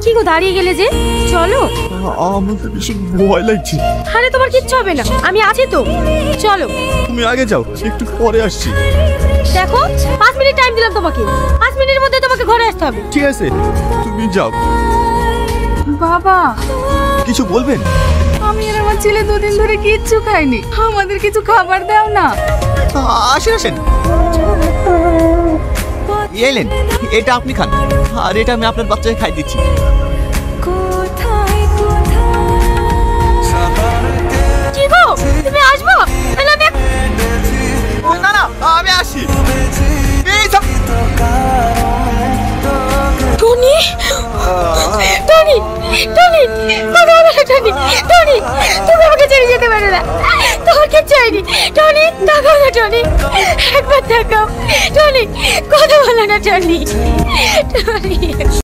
কি গো দাঁড়িয়ে গেলে যে? চলো। আমার তো ভীষণ ভয় লাগছে। আরে তোমার কিচ্ছু হবে না, আমি আছি তো, চলো। তুমি আগে যাও, একটু পরে আসছি। দেখো 5 মিনিট টাইম দিলাম তোমাকে, 5 মিনিটের মধ্যে তোমাকে ঘরে আসতে হবে। ঠিক আছে, তুমি যাও। বাবা, কিছু বলবেন? আমি আর আমার ছেলে দুদিন ধরে কিচ্ছু খাইনি, আমাদের কিছু খাবার দাও না। আসেন আসেন, এলেন, এটা আপনি খান, আর এটা আমি আপনার বাচ্চাকে খাই দিচ্ছি। কি গো, তুমি আসবো? তাহলে আমি না না, আমি আসি। টনি, টনি, টনি, কথা বলো না টনি, টনি, তুমি আমাকে ছেড়ে যেতে পারো না, তোমার কিচ্ছু হয়নি। টনি, তাকাও না টনি, একবার তাকাও। টনি, কথা বলো না টনি, টনি।